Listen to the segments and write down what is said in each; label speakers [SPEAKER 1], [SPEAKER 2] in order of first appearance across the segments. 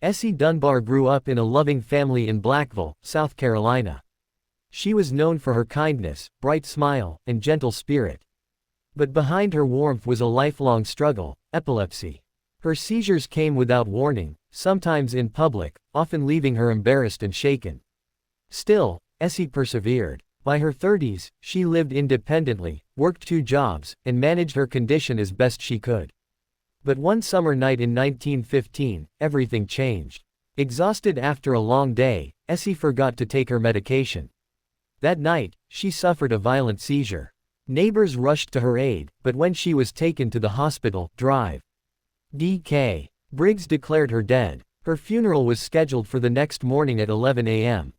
[SPEAKER 1] Essie Dunbar grew up in a loving family in Blackville, South Carolina. She was known for her kindness, bright smile, and gentle spirit. But behind her warmth was a lifelong struggle: epilepsy. Her seizures came without warning, sometimes in public, often leaving her embarrassed and shaken. Still, Essie persevered. By her 30s, she lived independently, worked 2 jobs, and managed her condition as best she could. But one summer night in 1915, everything changed. Exhausted after a long day, Essie forgot to take her medication. That night, she suffered a violent seizure. Neighbors rushed to her aid, but when she was taken to the hospital, Dr. Briggs declared her dead. Her funeral was scheduled for the next morning at 11 a.m.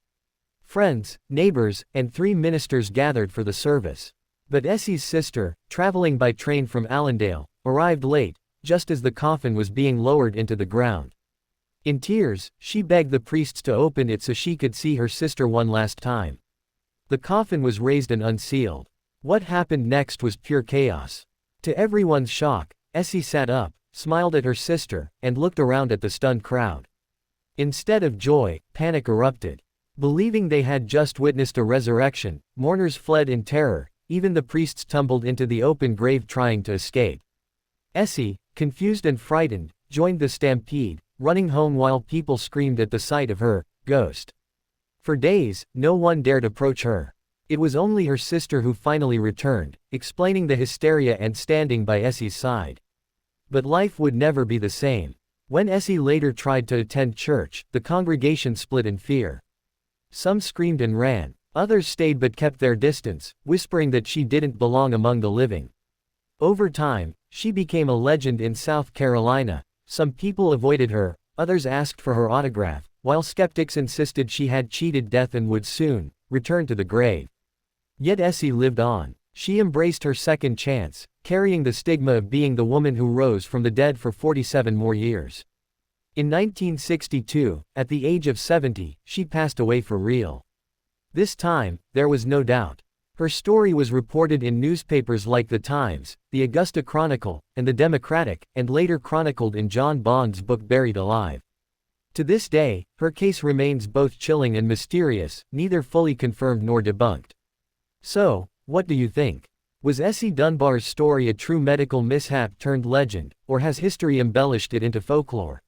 [SPEAKER 1] Friends, neighbors, and 3 ministers gathered for the service. But Essie's sister, traveling by train from Allendale, arrived late, just as the coffin was being lowered into the ground. In tears, she begged the priests to open it so she could see her sister one last time. The coffin was raised and unsealed. What happened next was pure chaos. To everyone's shock, Essie sat up, smiled at her sister, and looked around at the stunned crowd. Instead of joy, panic erupted. Believing they had just witnessed a resurrection, mourners fled in terror, even the priests tumbled into the open grave trying to escape. Essie, confused and frightened, joined the stampede, running home while people screamed at the sight of her ghost. For days, no one dared approach her. It was only her sister who finally returned, explaining the hysteria and standing by Essie's side. But life would never be the same. When Essie later tried to attend church, the congregation split in fear. Some screamed and ran, others stayed but kept their distance, whispering that she didn't belong among the living. Over time, she became a legend in South Carolina. Some people avoided her, others asked for her autograph, while skeptics insisted she had cheated death and would soon return to the grave. Yet Essie lived on. She embraced her second chance, carrying the stigma of being the woman who rose from the dead for 47 more years. In 1962, at the age of 70, she passed away for real. This time, there was no doubt. Her story was reported in newspapers like The Times, the Augusta Chronicle, and the Democratic, and later chronicled in John Bond's book Buried Alive. To this day, her case remains both chilling and mysterious, neither fully confirmed nor debunked. So, what do you think? Was Essie Dunbar's story a true medical mishap turned legend, or has history embellished it into folklore?